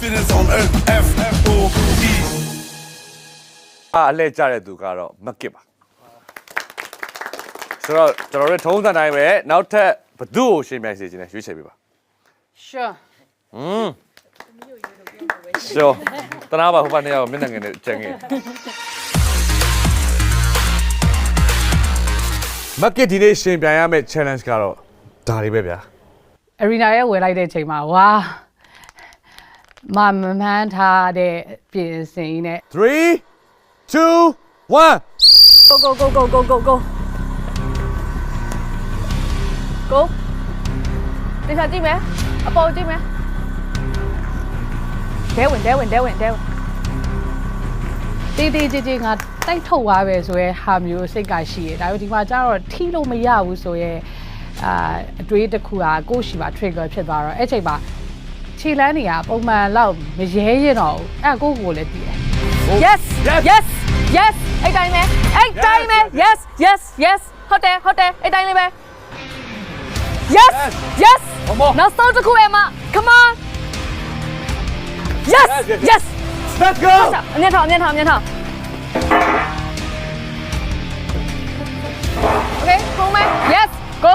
Fitness on earth FOE အလှည့်ကြတဲ့သူကတော့မကစ်ပါဆိုတော့ကျွန်တော်တို့ထုံးစံတိုင်းပဲနောက်ထပ်ဘသူ့ကိုရှင်းပြစေချင်တယ်ရွေးချယ်ပေးပါ Sure ကျော်တနာပါဟိုဘက်နေရာကိုမျက်နှာငယ်နဲ့ကြံငယ်မကစ်ဒီနေ့ရှင်းပြရမယ့် challenge ကတော့ဒါလေးပဲဗျာ Arena ရဲ့ဝယ်လိုက်တဲ့အချိန်မှာဝါမမှန်းထားတဲ့ပြင်စင်နဲ့ 3 2 1 Go go go go go go go Go ဒီစားကြည့်မယ်အပေါ်ကြည့်မယ်တဲဝင်တီးကြည်ငါတိုက်ထုတ်သွားပဲဆိုရဲဟာမျိုးစိတ်ကရှိရဲဒါပေမဲ့ဒီမှာကျတော့ထိလို့မရဘူးဆိုရဲအတွေးတစ်ခုကကိုယ့်ရှိမှာ trigger ဖြစ်သွားတော့အဲ့ချိန်မှာခြေလန်းတွေကပုံမှန်လောက်မရဲရင်တော့အဲ့ကိုယ့်ကိုယ်လည်းတည်တယ် Yes yes အဲ့တိုင်းပဲ Yes ဟုတ်တယ်အဲ့တိုင်းလေးပဲ Yes နောက်ဆုံးတစ်ခုအမ Come on Yes Let's go အမြတ်ထောင် Okay ခုံးမယ် Yes Go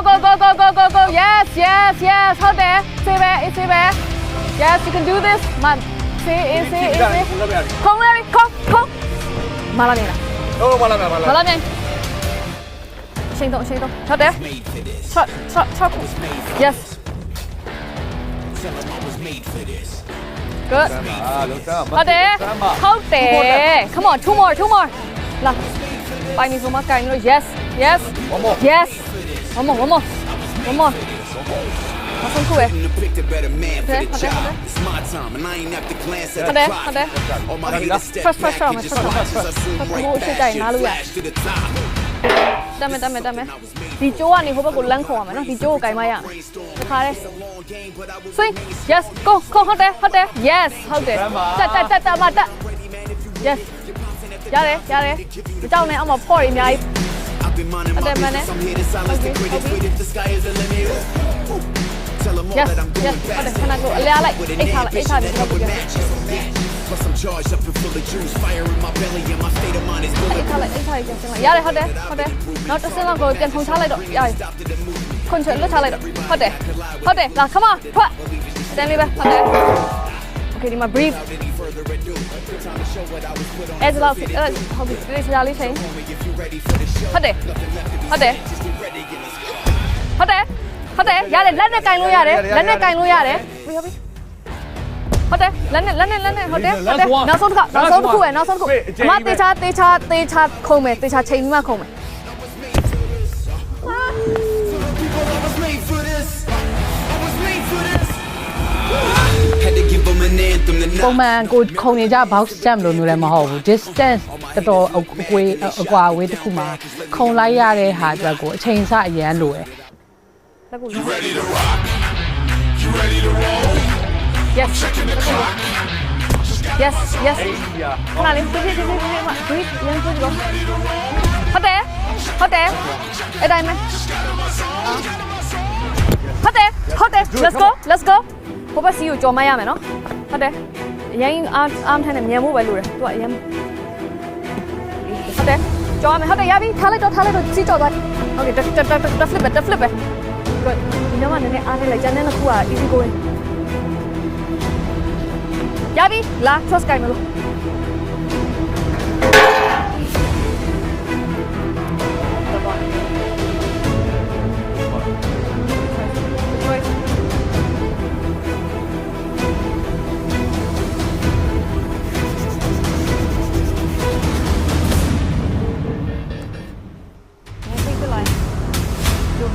Yes ဟုတ်တယ်စေးပဲ Yes you can do this မစေးခုံးလိုက်ခုံးမလာနေလား ဟုတ်ပါလား မလာနေရှင်းတော့ဟုတ်တယ်6 Yes Good ဟုတ်တယ် Come on two more လာပိုင်နေဆိုမှကိုင်လို့ Yes One more နောက်ဆုံးခုပဲဟုတ်တယ် First အောင်မယ် First ဘိုးရှိတိုင်းနားလို့ရတမ်းဒီကျိုးကနေဟိုဘက်ကိုလမ်းခေါ်ရမယ်နော်ဒီကျိုးကိုကင်မရမယ်တခါလေး Swing Yes Go ဟုတ်တယ် Yes ဟုတ်တယ်တက်မတက် Yes ရတယ်မကြောက်နဲ့အောက်မှာဖော့ရအများကြီးဟုတ်တယ်မနဲ့ Yes ဟုတ်တယ်ခဏကိုအလဲလိုက်အိတ်ထားပြီးတော့ပြ Plus I'm charged up and full of juice Fire in my belly and my state of mind is good အိတ်ထားလိုက်ပြန်စင်းလိုက်ရတယ်ဟုတ်တယ်နောက်တစ်စင်းလောက်ကိုပြန်ထုံချလိုက်တော့ရတယ်ခွန်ချလွတ်ချလိုက်တော့ဟုတ်တယ်လာ come on ထွက်တန်းလေးပဲဟုတ်တယ် Okay ဒီမှာ breathe အဲ့ဒါဟုတ်ပြီဒီစရာလေးချိန်ဟုတ်တယ်ရတယ်လက်နဲ့ကင်လို့ရတယ်ဟုတ်တယ်လက်နဲ့ဟုတ်တယ်နောက်ဆုံးတစ်ခုအမတေချာခုံးမယ်တေချာချိန်ပြီးမှခုံးမယ် ပုံမှန်ကိုခုံနေကြ box jump လို့မျိုးလည်းမဟုတ်ဘူး distance တော်တော်အကွာအဝေးတစ်ခုမှာခုံလိုက်ရတဲ့ဟာအတွက်ကိုအချိန်စအရန်လိုတယ်လက်ကို Yes ခဏလေးဖြည်းမှ breathe ရန်ကြည့်လို့ဟုတ်တယ်အဲ့တိုင်းပဲဟုတ်တယ် let's go ဟိုဘက်စီကိုကြော်မရမယ်နော်ဟုတ်တယ်အရင်အားထိုင်နေမြန်ဖို့ပဲလိုတယ်သူကအရင်ဟုတ်တယ်ကြော်ရမယ်ဟုတ်တယ်ရပြီထားလိုက်တော့စီကြော်သွားโอเคတက် flip ပဲ good ဒီနောက်မှနည်းနည်းအားနဲ့လိုက်ကျန်တဲ့ခုက easy going ရပြီလာ trust ကိုင်မလို့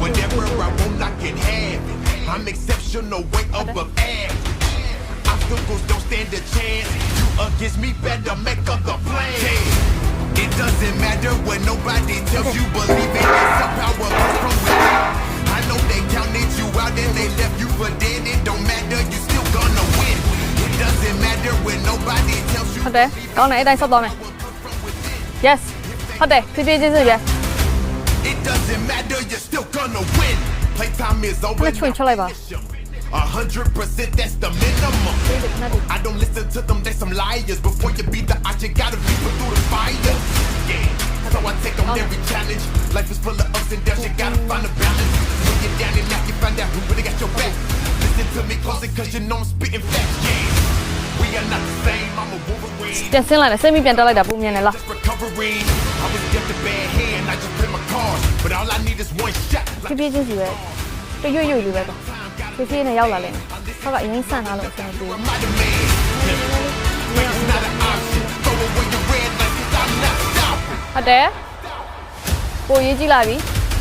Whenever I roll I can have it I'm exceptional weight above average Obstacles don't stand a chance You against me better make up the plan It doesn't matter what nobody tells you Believe in yourself power comes from within I know they counted you out and they left you for dead It don't matter you still gonna win It doesn't matter when nobody tells you ဟုတ်တယ်ကောင်းတယ်အဲ့တိုင်းဆက်သွားမယ် Yes ဟုတ်တယ်ဖြည်းဖြည်းချင်းပဲ It doesn't matter you're still gonna win Playtime is over ချွင်ချလိုက်ပါ 100%, that's the minimum. I don't listen to them, they some liars. Before you beat the odds, you gotta be put through the fire. Yeah, so I take on every challenge. Life is full of ups and downs, you gotta find a balance. When you're down and out, you find out who really got your back. Listen to me closer, cause you know I'm spitting facts. Yeah, we are not the same, I'm a Wolverine. ပြန်ဆင်းလိုက်တယ်စိတ်မိပြန်တက်လိုက်တာပုံမြင်နေလား Just recovering. I was dealt a bad hand, I just play my cards. But all I need is one shot. ဖြည်းဖြည်းချင်းစီပဲတရွရွလေးပဲတော့ဖြည်းဖြည်းနဲ့ရောက်လာလိမ့်မယ်ဟောကအရင်ဆန့်ထားလို့အဆင်ပြေ I'm not a man. But it's not an option. Throw away your red light, cause I'm not stopping. ဟုတ်တယ်ကိုရေးကြည့်လိုက်ပြီ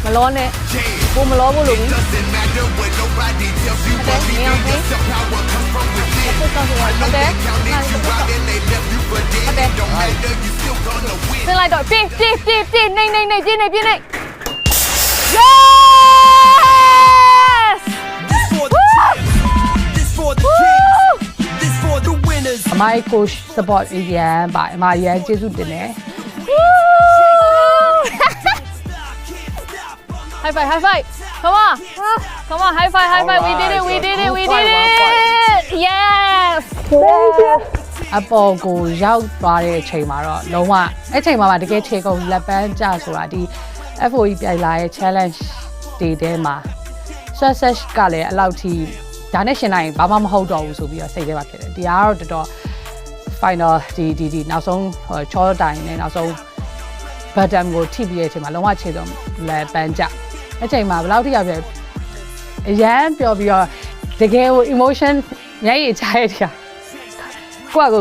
မလောနဲ့ Yeah. ကိုမလောဖို့လို့ပြီ Doesn't matter what nobody tells you. Okay, Believe me in okay. yourself, power comes from within. ဆက်ဆောင်ရ I ဟု know တ်တယ် they counted you out and they left you for dead. Okay. It don't matter, you still gonna win. ဆင်းလိုက်တော့ပြေးပြေးပြေးပြေးနေနေနေပြေးနေပြေးနေ yes This for the champs. This for the kings. This for the winners. အမိုက် coach support အရန်ပါအမအရန်ကျေးဇူးတင်တယ် high five high five come on come on high five high five we did it we did it we did it yes အပေါ်ကိုရောက်သွားတဲ့အချိန်မှာတော့လုံးဝအဲ့ချိန်မှာတကယ်ခြေကုန်လက်ပန်းကျဆိုတာဒီ FOE ပြိုင်လာရဲ့ challenge တွေထဲမှာ success ကလည်းအလောက်ထိဒါနဲ့ရှင်နိုင်ဘာမှမဟုတ်တော့ဘူးဆိုပြီးတော့စိတ်ထဲမှာဖြစ်တယ်ဒီကတော့တော်တော် final ဒီနောက်ဆုံးချောတိုင်နဲ့နောက်ဆုံး bottom ကိုထိပြီးတဲ့အချိန်မှာလုံးဝခြေဆုံးလက်ပန်းကျအဲ့ချိန်မှာဘယ်လောက်ထိရောက်ပြအရန်ပျော်ပြီးတော့တကယ်ကို emotion မျက်ရည်ချရတဲ့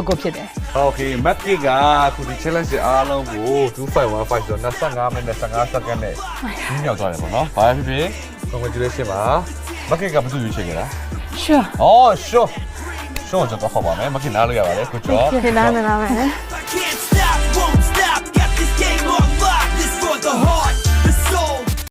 ကိုဖြစ်တယ် Okay market ကအခုဒီ challenge အားလုံးကို2515ဆိုတော့25မိနစ်15စက္ကန့်နဲ့ညှောက်သွားတယ်ပေါ့နော်ဘာဖြစ်ဖြစ် congratulation ပါ market ကဘယ်သူရွေးချယ်ကြတာ sure Oh sure ကျွန်တော်ဟောပါမယ် market နားလို့ရပါတယ်ခုကျော် ဖြစ်နားမယ်